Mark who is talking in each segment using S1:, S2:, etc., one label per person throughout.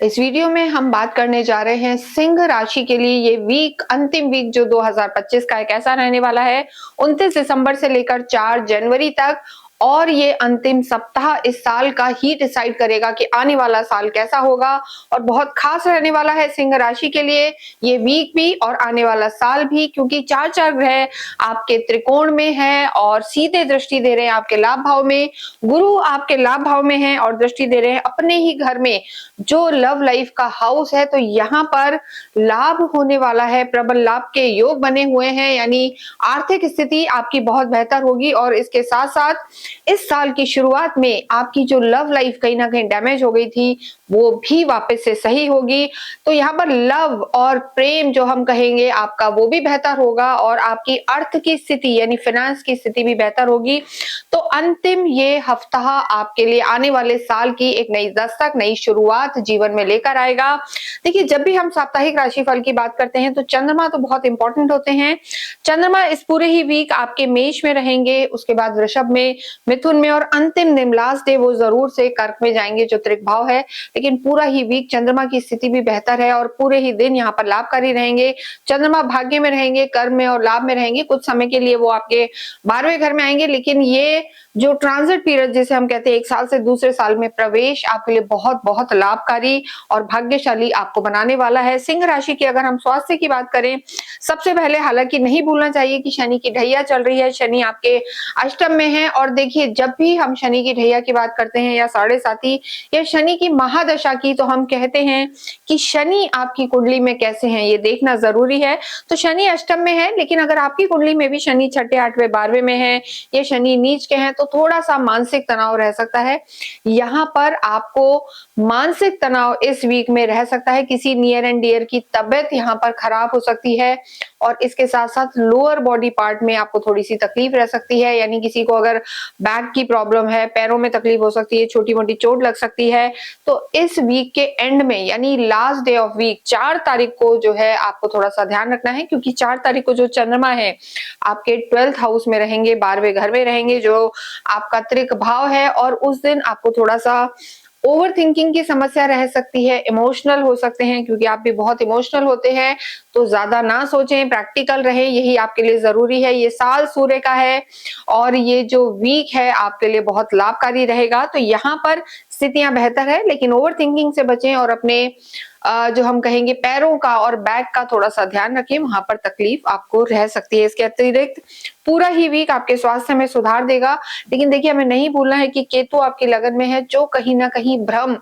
S1: इस वीडियो में हम बात करने जा रहे हैं सिंह राशि के लिए ये वीक, अंतिम वीक जो 2025 का है कैसा रहने वाला है 29 दिसंबर से लेकर 4 जनवरी तक। और ये अंतिम सप्ताह इस साल का ही डिसाइड करेगा कि आने वाला साल कैसा होगा और बहुत खास रहने वाला है सिंह राशि के लिए ये वीक भी और आने वाला साल भी, क्योंकि चार चार ग्रह आपके त्रिकोण में है और सीधे दृष्टि दे रहे हैं आपके लाभ भाव में। गुरु आपके लाभ भाव में है और दृष्टि दे रहे हैं अपने ही घर में जो लव लाइफ का हाउस है। तो यहाँ पर लाभ होने वाला है, प्रबल लाभ के योग बने हुए हैं, यानी आर्थिक स्थिति आपकी बहुत बेहतर होगी। और इसके साथ साथ इस साल की शुरुआत में आपकी जो लव लाइफ कहीं ना कहीं डैमेज हो गई थी वो भी वापस से सही होगी। तो यहाँ पर लव और प्रेम जो हम कहेंगे आपका वो भी बेहतर होगा और आपकी अर्थ की स्थिति यानी फाइनेंस की स्थिति भी बेहतर होगी। तो अंतिम ये हफ्ता आपके लिए आने वाले साल की एक नई दस्तक, नई शुरुआत जीवन में लेकर आएगा। देखिए, जब भी हम साप्ताहिक राशिफल की बात करते हैं तो चंद्रमा तो बहुत इंपॉर्टेंट होते हैं। चंद्रमा इस पूरे ही वीक आपके मेष में रहेंगे, उसके बाद वृषभ में, मिथुन में और अंतिम दिन लास्ट डे वो जरूर से कर्क में जाएंगे जो त्रिक भाव है। लेकिन पूरा ही वीक चंद्रमा की स्थिति भी बेहतर है और पूरे ही दिन यहाँ पर लाभकारी रहेंगे। चंद्रमा भाग्य में रहेंगे, कर्म में और लाभ में रहेंगे। कुछ समय के लिए वो आपके 12वें घर में आएंगे, लेकिन ये जो ट्रांजिट पीरियड जिसे हम कहते हैं एक साल से दूसरे साल में प्रवेश आपके लिए बहुत बहुत लाभकारी और भाग्यशाली आपको बनाने वाला है। सिंह राशि की अगर हम स्वास्थ्य की बात करें, सबसे पहले हालांकि नहीं भूलना चाहिए कि शनि की ढैया चल रही है, शनि आपके अष्टम में है। और देखिए, जब भी हम शनि की ढैया की बात करते हैं या साढ़े साथी या शनि की महादशा की, तो हम कहते हैं कि शनि आपकी कुंडली में कैसे हैं ये देखना जरूरी है। तो शनि अष्टम में है, लेकिन अगर आपकी कुंडली में भी शनि छठे, आठवें, 12वें में है या शनि नीच के हैं तो थोड़ा सा मानसिक तनाव रह सकता है। यहाँ पर आपको मानसिक तनाव इस वीक में रह सकता है, किसी नियर एंड डियर की तबियत यहाँ पर खराब हो सकती है और इसके साथ साथ लोअर बॉडी पार्ट में आपको थोड़ी सी तकलीफ रह सकती है, यानी किसी को अगर बैक की प्रॉब्लम है, पैरों में तकलीफ हो सकती है, छोटी मोटी चोट लग सकती है। तो इस वीक के एंड में यानी लास्ट डे ऑफ वीक 4 तारीख को जो है आपको थोड़ा सा ध्यान रखना है, क्योंकि 4 तारीख को जो चंद्रमा है आपके 12th हाउस में रहेंगे, 12वें घर में रहेंगे जो आपका त्रिक भाव है। और उस दिन आपको थोड़ा सा ओवर थिंकिंग की समस्या रह सकती है, इमोशनल हो सकते हैं, क्योंकि आप भी बहुत इमोशनल होते हैं। तो ज्यादा ना सोचें, प्रैक्टिकल रहें, यही आपके लिए जरूरी है। ये साल सूर्य का है और ये जो वीक है आपके लिए बहुत लाभकारी रहेगा। तो यहाँ पर स्थितियां बेहतर है, लेकिन ओवर थिंकिंग से बचें और अपने जो हम कहेंगे पैरों का और बैक का थोड़ा सा ध्यान रखें, वहां पर तकलीफ आपको रह सकती है। इसके अतिरिक्त पूरा ही वीक आपके स्वास्थ्य में सुधार देगा। लेकिन देखिए, हमें नहीं भूलना है कि केतु आपकी लगन में है जो कहीं ना कहीं भ्रम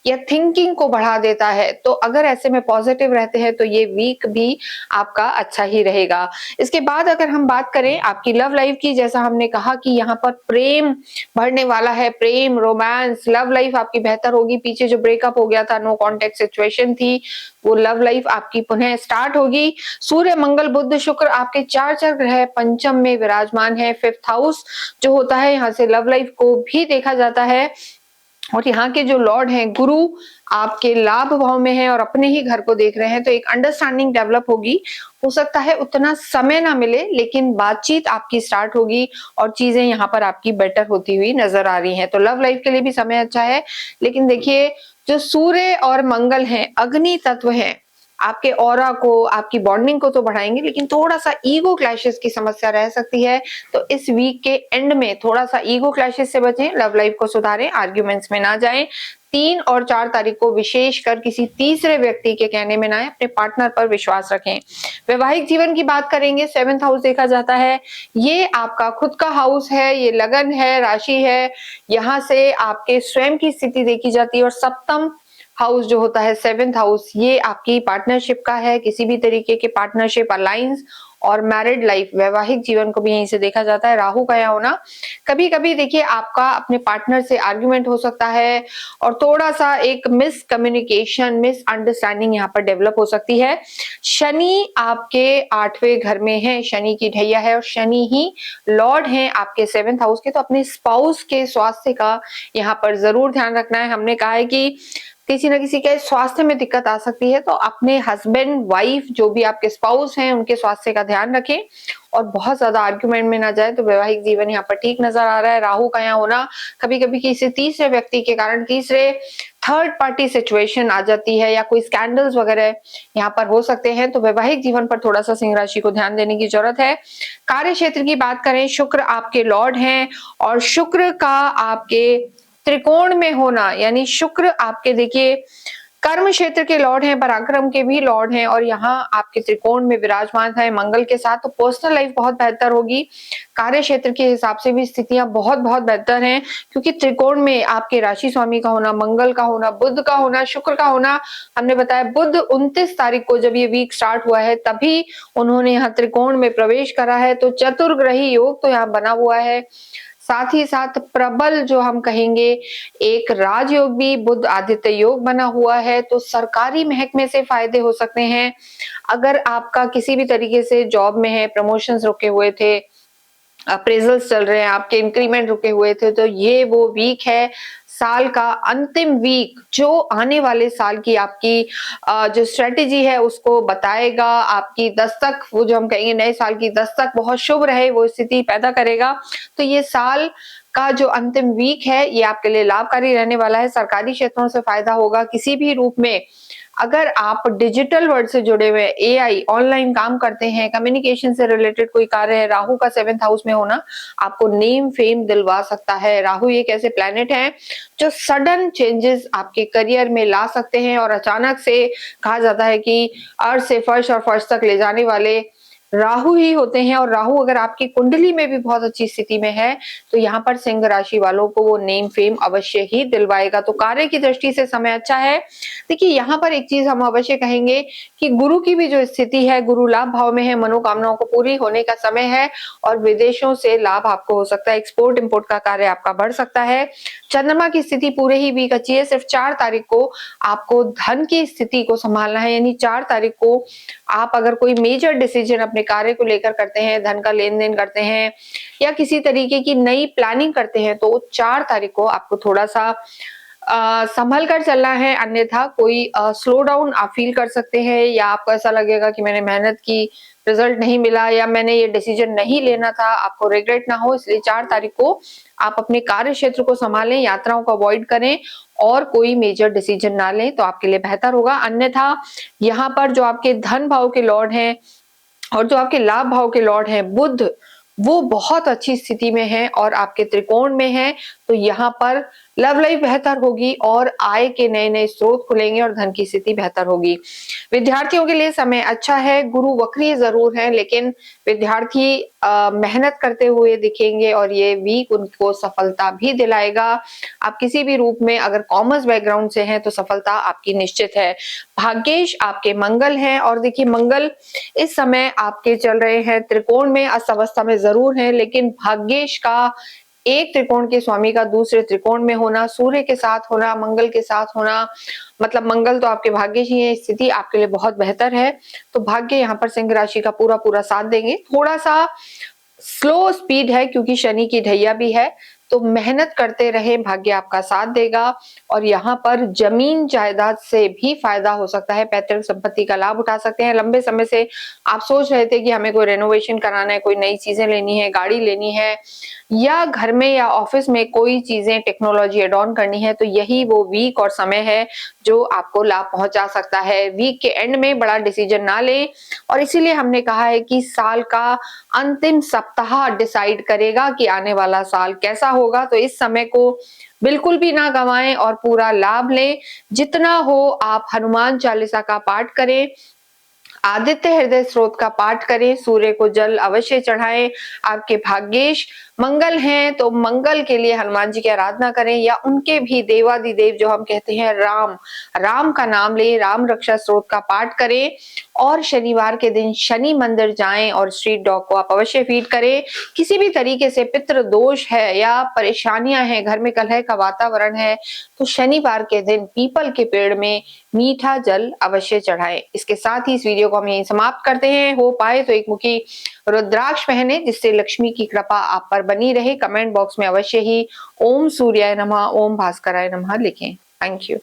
S1: या थिंकिंग को बढ़ा देता है। तो अगर ऐसे में पॉजिटिव रहते हैं तो ये वीक भी आपका अच्छा ही रहेगा। इसके बाद अगर हम बात करें आपकी लव लाइफ की, जैसा हमने कहा कि यहाँ पर प्रेम बढ़ने वाला है, प्रेम, रोमांस, लव लाइफ आपकी बेहतर होगी। पीछे जो ब्रेकअप हो गया था, नो कॉन्टेक्ट सिचुएशन थी, वो लव लाइफ आपकी पुनः स्टार्ट होगी। सूर्य, मंगल, बुध, शुक्र आपके चार चार ग्रह पंचम में विराजमान है। 5th हाउस जो होता है यहाँ से लव लाइफ को भी देखा जाता है और यहाँ के जो लॉर्ड हैं गुरु आपके लाभ भाव में है और अपने ही घर को देख रहे हैं। तो एक अंडरस्टैंडिंग डेवलप होगी। हो सकता है उतना समय ना मिले, लेकिन बातचीत आपकी स्टार्ट होगी और चीजें यहाँ पर आपकी बेटर होती हुई नजर आ रही हैं। तो लव लाइफ के लिए भी समय अच्छा है। लेकिन देखिए, जो सूर्य और मंगल हैं अग्नि तत्व हैं, आपके ऑरा को, आपकी बॉन्डिंग को तो बढ़ाएंगे, लेकिन थोड़ा सा ईगो क्लैशेस की समस्या रह सकती है। तो इस वीक के एंड में थोड़ा सा ईगो क्लैशेस से बचें, लव लाइफ को सुधारें, आर्ग्यूमेंट्स में ना जाएं। 3 और 4 तारीख को विशेषकर किसी तीसरे व्यक्ति के कहने में ना आए, अपने पार्टनर पर विश्वास रखें। वैवाहिक जीवन की बात करेंगे, 7th हाउस देखा जाता है, ये आपका खुद का हाउस है, ये लगन है, राशि है। यहाँ से आपके स्वयं की स्थिति देखी जाती है और सप्तम हाउस जो होता है 7th हाउस, ये आपकी पार्टनरशिप का है, किसी भी तरीके के पार्टनरशिप, अलायंस और मैरिड लाइफ, वैवाहिक जीवन को भी यहीं से देखा जाता है। राहु का यहाँ होना, कभी कभी देखिए आपका अपने पार्टनर से आर्ग्यूमेंट हो सकता है और थोड़ा सा एक मिसकम्युनिकेशन, मिसअंडरस्टैंडिंग यहाँ पर डेवलप हो सकती है। शनि आपके 8वें घर में है, शनि की ढैया है और शनि ही लॉर्ड हैं आपके 7th हाउस के। तो अपने स्पाउस के स्वास्थ्य का यहाँ पर जरूर ध्यान रखना है। हमने कहा है कि किसी न किसी के स्वास्थ्य में दिक्कत आ सकती है, तो अपने हस्बैंड, वाइफ, जो भी आपके स्पाउस हैं, उनके स्वास्थ्य का ध्यान रखें। और बहुत ज्यादा आर्ग्यूमेंट में ना जाए, तो वैवाहिक जीवन यहाँ पर ठीक नजर आ रहा है। राहु का यहाँ होना कभी कभी किसी तीसरे व्यक्ति के कारण तीसरे थर्ड पार्टी सिचुएशन आ जाती है या कोई स्कैंडल्स वगैरह यहाँ पर हो सकते हैं, तो वैवाहिक जीवन पर थोड़ा सा सिंह राशि को ध्यान देने की जरूरत है। कार्य क्षेत्र की बात करें, शुक्र आपके लॉर्ड हैं और शुक्र का आपके त्रिकोण में होना, यानी शुक्र आपके देखिए कर्म क्षेत्र के लॉर्ड हैं, पराक्रम के भी लॉर्ड हैं और यहाँ आपके त्रिकोण में विराजमान है मंगल के साथ, तो पर्सनल लाइफ बहुत बेहतर होगी। कार्य क्षेत्र के हिसाब से भी स्थितियां बहुत बहुत बेहतर हैं, क्योंकि त्रिकोण में आपके राशि स्वामी का होना, मंगल का होना, बुध का होना, शुक्र का होना। हमने बताया बुध 29 तारीख को जब ये वीक स्टार्ट हुआ है तभी उन्होंने यहाँ त्रिकोण में प्रवेश करा है, तो चतुर्ग्रही योग तो यहाँ बना हुआ है। साथ ही साथ प्रबल जो हम कहेंगे एक राजयोग भी बुध आदित्य योग बना हुआ है, तो सरकारी महकमे से फायदे हो सकते हैं। अगर आपका किसी भी तरीके से जॉब में है, प्रमोशंस रुके हुए थे, अप्रेजल्स चल रहे हैं, आपके इंक्रीमेंट रुके हुए थे, तो ये वो वीक है, साल का अंतिम वीक जो आने वाले साल की आपकी जो स्ट्रेटेजी है उसको बताएगा। आपकी दस्तक, वो जो हम कहेंगे नए साल की दस्तक बहुत शुभ रहे वो स्थिति पैदा करेगा। तो ये साल का जो अंतिम वीक है ये आपके लिए लाभकारी रहने वाला है। सरकारी क्षेत्रों से फायदा होगा किसी भी रूप में। अगर आप डिजिटल वर्ल्ड से जुड़े हुए, एआई, ऑनलाइन काम करते हैं, कम्युनिकेशन से रिलेटेड कोई कार्य है, राहु का 7th हाउस में होना आपको नेम फेम दिलवा सकता है। राहु एक ऐसे प्लैनेट है जो सडन चेंजेस आपके करियर में ला सकते हैं और अचानक से कहा जाता है कि अर्थ से फर्श और फर्श तक ले जाने वाले राहु ही होते हैं। और राहु अगर आपकी कुंडली में भी बहुत अच्छी स्थिति में है तो यहाँ पर सिंह राशि वालों को वो नेम फेम अवश्य ही दिलवाएगा। तो कार्य की दृष्टि से समय अच्छा है। देखिए यहाँ पर एक चीज हम अवश्य कहेंगे कि गुरु की भी जो स्थिति है, गुरु लाभ भाव में है, मनोकामनाओं को पूरी होने का समय है और विदेशों से लाभ आपको हो सकता है, एक्सपोर्ट इंपोर्ट का कार्य आपका बढ़ सकता है। चंद्रमा की स्थिति पूरे ही वीक अच्छी है, सिर्फ 4 तारीख को आपको धन की स्थिति को संभालना है, यानी 4 तारीख को आप अगर कोई मेजर डिसीजन अपने कार्य को लेकर करते हैं, धन का लेन देन करते हैं या किसी तरीके की नई प्लानिंग करते हैं, तो 4 तारीख को आपको थोड़ा सा संभल कर चलना है, अन्यथा कोई स्लो डाउन आप फील कर सकते हैं या आपको ऐसा लगेगा कि मैंने मेहनत की, रिजल्ट नहीं मिला या मैंने ये डिसीजन नहीं लेना था, आपको रिग्रेट ना हो। इसलिए 4 तारीख को आप अपने कार्य क्षेत्र को संभालें, यात्राओं को अवॉइड करें और कोई मेजर डिसीजन ना लें तो आपके लिए बेहतर होगा। अन्यथा यहाँ पर जो आपके धन भाव के लॉर्ड हैं और जो आपके लाभ भाव के लॉर्ड हैं बुध, वो बहुत अच्छी स्थिति में है और आपके त्रिकोण में है, तो यहाँ पर लव लाइफ बेहतर होगी और आय के नए नए स्रोत खुलेंगे और धन की स्थिति बेहतर होगी। विद्यार्थियों के लिए समय अच्छा है, गुरु वक्री जरूर है लेकिन विद्यार्थी मेहनत करते हुए दिखेंगे और ये वीक उनको सफलता भी दिलाएगा। आप किसी भी रूप में अगर कॉमर्स बैकग्राउंड से हैं तो सफलता आपकी निश्चित है। भाग्येश आपके मंगल हैं और देखिए मंगल इस समय आपके चल रहे हैं त्रिकोण में, अस्त अवस्था में जरूर है, लेकिन भाग्येश का एक त्रिकोण के स्वामी का दूसरे त्रिकोण में होना, सूर्य के साथ होना, मंगल के साथ होना, मतलब मंगल तो आपके भाग्य ही है, स्थिति आपके लिए बहुत बेहतर है। तो भाग्य यहाँ पर सिंह राशि का पूरा पूरा साथ देंगे। थोड़ा सा स्लो स्पीड है क्योंकि शनि की ढैया भी है, तो मेहनत करते रहे, भाग्य आपका साथ देगा। और यहाँ पर जमीन जायदाद से भी फायदा हो सकता है, पैतृक संपत्ति का लाभ उठा सकते हैं। लंबे समय से आप सोच रहे थे कि हमें कोई रेनोवेशन कराना है, कोई नई चीजें लेनी है, गाड़ी लेनी है या घर में या ऑफिस में कोई चीजें टेक्नोलॉजी एड ऑन करनी है, तो यही वो वीक और समय है जो आपको लाभ पहुंचा सकता है। वीक के एंड में बड़ा डिसीजन ना लें और इसीलिए हमने कहा है कि साल का अंतिम सप्ताह डिसाइड करेगा कि आने वाला साल कैसा होगा। तो इस समय को बिल्कुल भी ना गंवाएं और पूरा लाभ लें। जितना हो आप हनुमान चालीसा का पाठ करें, आदित्य हृदय स्रोत का पाठ करें, सूर्य को जल अवश्य चढ़ाएं। आपके भाग्येश मंगल हैं तो मंगल के लिए हनुमान जी की आराधना करें या उनके भी देवादिदेव जो हम कहते हैं राम का नाम लें, राम रक्षा स्रोत का पाठ करें और शनिवार के दिन शनि मंदिर जाएं और स्ट्रीट डॉग को आप अवश्य फीड करें। किसी भी तरीके से पितृ दोष है या परेशानियां हैं, घर में कलह का वातावरण है, तो शनिवार के दिन पीपल के पेड़ में मीठा जल अवश्य चढ़ाएं। इसके साथ ही इस वीडियो को हम यहीं समाप्त करते हैं। हो पाए तो एक मुखी रुद्राक्ष पहने जिससे लक्ष्मी की कृपा आप पर बनी रहे। कमेंट बॉक्स में अवश्य ही ओम सूर्याय नमः, ओम भास्कराय नमः लिखें। Thank you.